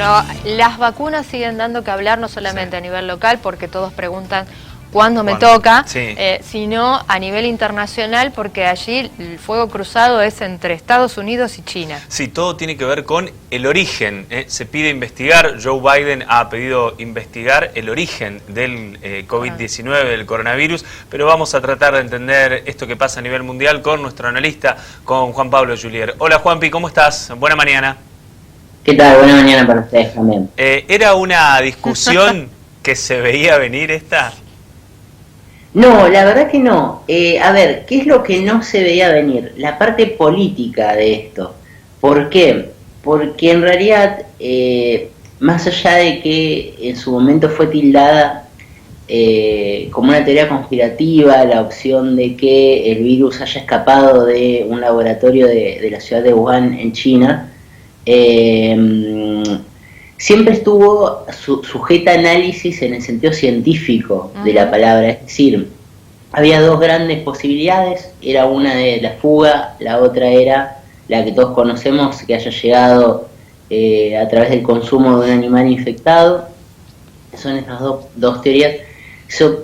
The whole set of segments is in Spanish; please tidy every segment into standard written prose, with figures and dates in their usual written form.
Bueno, las vacunas siguen dando que hablar, no solamente a nivel local, porque todos preguntan cuándo me toca, sino a nivel internacional, porque allí el fuego cruzado es entre Estados Unidos y China. Sí, todo tiene que ver con el origen. Se pide investigar, Joe Biden ha pedido investigar el origen del COVID-19, del coronavirus, pero vamos a tratar de entender esto que pasa a nivel mundial con nuestro analista, con Juan Pablo Julier. Hola Juanpi, ¿cómo estás? Buena mañana. ¿Qué tal? Buena mañana para ustedes también. ¿Era una discusión que se veía venir esta? No, la verdad que no. A ver, ¿qué es lo que no se veía venir? La parte política de esto. ¿Por qué? Porque en realidad, más allá de que en su momento fue tildada como una teoría conspirativa, la opción de que el virus haya escapado de un laboratorio de la ciudad de Wuhan en China, siempre estuvo sujeta a análisis en el sentido científico de la palabra, es decir, había dos grandes posibilidades, era una de la fuga, la otra era la que todos conocemos, que haya llegado a través del consumo de un animal infectado. Son estas dos teorías.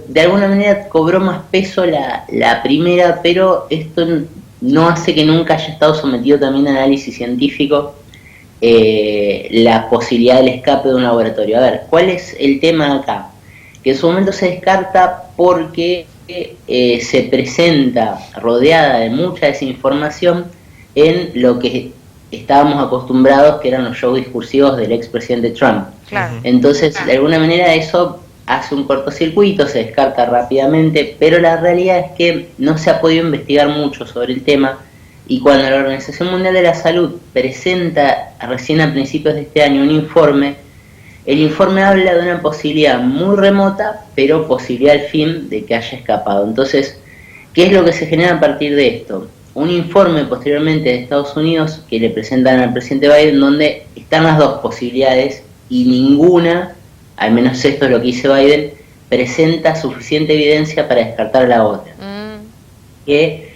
De alguna manera cobró más peso la primera, pero esto no hace que nunca haya estado sometido también a análisis científico la posibilidad del escape de un laboratorio. A ver, ¿cuál es el tema acá? Que en su momento se descarta porque se presenta rodeada de mucha desinformación en lo que estábamos acostumbrados, que eran los shows discursivos del expresidente Trump. Claro. Entonces, de alguna manera eso hace un cortocircuito, se descarta rápidamente, pero la realidad es que no se ha podido investigar mucho sobre el tema. Y cuando la Organización Mundial de la Salud presenta recién a principios de este año un informe, el informe habla de una posibilidad muy remota, pero posibilidad al fin de que haya escapado. Entonces, ¿qué es lo que se genera a partir de esto? Un informe posteriormente de Estados Unidos que le presentan al presidente Biden, donde están las dos posibilidades y ninguna, al menos esto es lo que dice Biden, presenta suficiente evidencia para descartar la otra. Que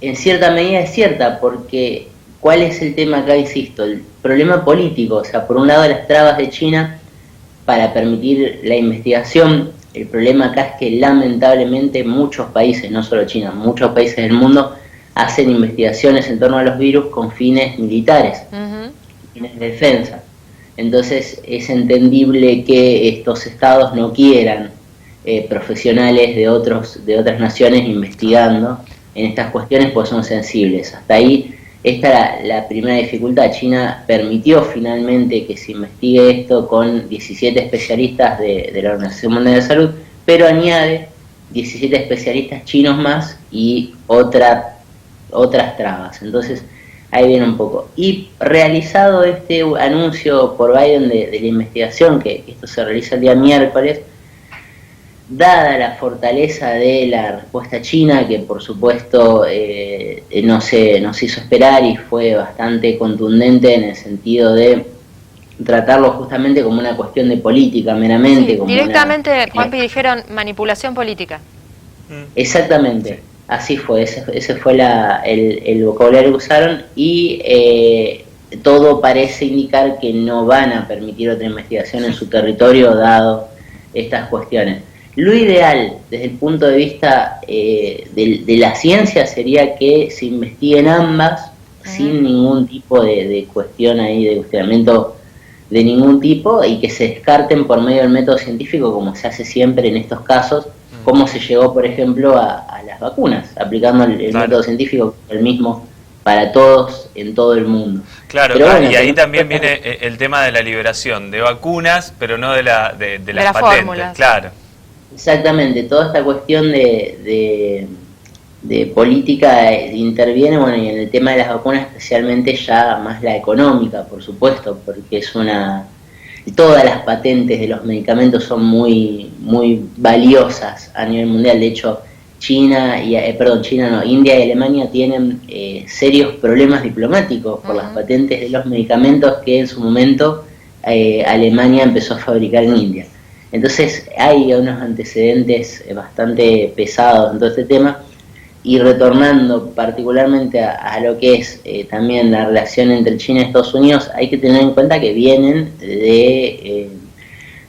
en cierta medida es cierta, porque ¿cuál es el tema acá? Insisto, el problema político. O sea, por un lado las trabas de China para permitir la investigación. El problema acá es que lamentablemente muchos países, no solo China, muchos países del mundo hacen investigaciones en torno a los virus con fines militares, fines de defensa. Entonces es entendible que estos estados no quieran profesionales de otras naciones investigando en estas cuestiones, pues son sensibles. Hasta ahí, esta era la primera dificultad. China permitió finalmente que se investigue esto con 17 especialistas de la Organización Mundial de la Salud, pero añade 17 especialistas chinos más y otras trabas. Entonces, ahí viene un poco. Y realizado este anuncio por Biden de la investigación, que esto se realiza el día miércoles, dada la fortaleza de la respuesta china, que por supuesto no se hizo esperar y fue bastante contundente en el sentido de tratarlo justamente como una cuestión de política meramente. Sí, como directamente, Juanpi, dijeron manipulación política. Exactamente, así fue, ese fue el vocabulario que usaron, y todo parece indicar que no van a permitir otra investigación en su territorio dado estas cuestiones. Lo ideal, desde el punto de vista de la ciencia, sería que se investiguen ambas sin ningún tipo de cuestión ahí, de cuestionamiento de ningún tipo, y que se descarten por medio del método científico, como se hace siempre en estos casos, como se llegó, por ejemplo, a las vacunas, aplicando el método científico, el mismo para todos en todo el mundo. Claro, pero bueno, y ahí también viene el tema de la liberación de vacunas, pero no de las patentes. Fórmulas. Claro. Exactamente, toda esta cuestión de política interviene, bueno, y en el tema de las vacunas especialmente ya más la económica, por supuesto, porque todas las patentes de los medicamentos son muy valiosas a nivel mundial. De hecho, India y Alemania tienen serios problemas diplomáticos por las patentes de los medicamentos que en su momento Alemania empezó a fabricar en India. Entonces hay unos antecedentes bastante pesados en todo este tema, y retornando particularmente a lo que es también la relación entre China y Estados Unidos, hay que tener en cuenta que vienen de,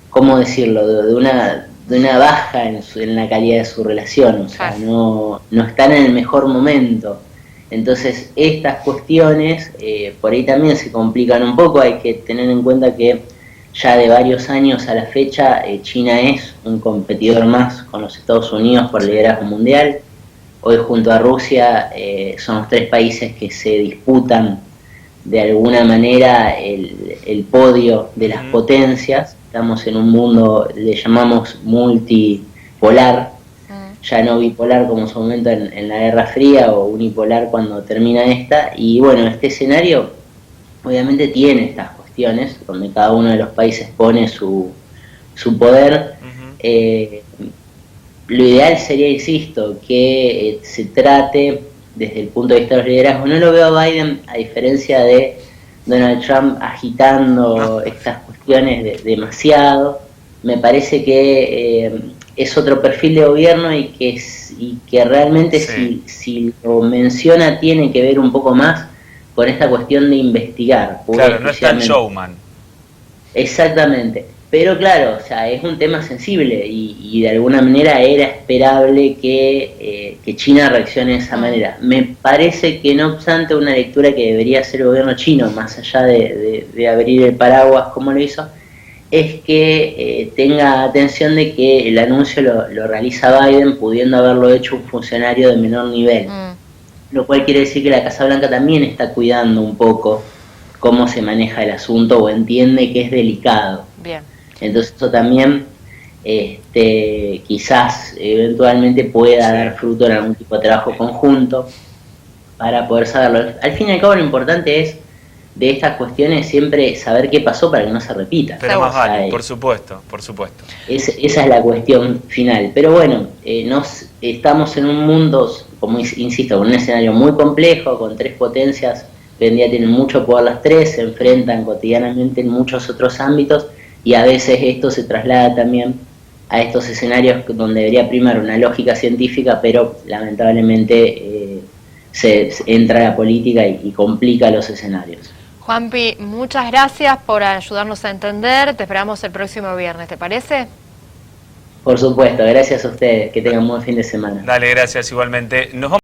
¿cómo decirlo?, de una baja en la calidad de su relación, o sea, no están en el mejor momento. Entonces estas cuestiones por ahí también se complican un poco. Hay que tener en cuenta que ya de varios años a la fecha China es un competidor más con los Estados Unidos por el liderazgo mundial. Hoy junto a Rusia son los tres países que se disputan de alguna manera el podio de las potencias. Estamos en un mundo, le llamamos multipolar, ya no bipolar como en su momento en la Guerra Fría, o unipolar cuando termina esta. Y bueno, este escenario obviamente tiene estas cuestiones, donde cada uno de los países pone su poder. Lo ideal sería, insisto, que se trate desde el punto de vista de los liderazgos. No lo veo a Biden, a diferencia de Donald Trump, agitando estas cuestiones demasiado. Me parece que es otro perfil de gobierno y que realmente si lo menciona tiene que ver un poco más con esta cuestión de investigar. Claro, no es tan showman. Exactamente. Pero claro, o sea, es un tema sensible y de alguna manera era esperable que China reaccione de esa manera. Me parece que no obstante una lectura que debería hacer el gobierno chino, más allá de abrir el paraguas como lo hizo, es que tenga atención de que el anuncio lo realiza Biden, pudiendo haberlo hecho un funcionario de menor nivel. Lo cual quiere decir que la Casa Blanca también está cuidando un poco cómo se maneja el asunto, o entiende que es delicado. Bien. Entonces eso también quizás eventualmente pueda dar fruto en algún tipo de trabajo conjunto para poder saberlo. Al fin y al cabo lo importante es de estas cuestiones siempre saber qué pasó para que no se repita. Pero más vale, por supuesto, por supuesto. Esa es la cuestión final. Pero bueno, estamos en un mundo, como insisto, con un escenario muy complejo, con tres potencias que hoy en día tienen mucho poder las tres, se enfrentan cotidianamente en muchos otros ámbitos, y a veces esto se traslada también a estos escenarios donde debería primar una lógica científica, pero lamentablemente se entra a la política y complica los escenarios. Juanpi, muchas gracias por ayudarnos a entender. Te esperamos el próximo viernes, ¿te parece? Por supuesto, gracias a ustedes. Que tengan un buen fin de semana. Dale, gracias igualmente. Nos vamos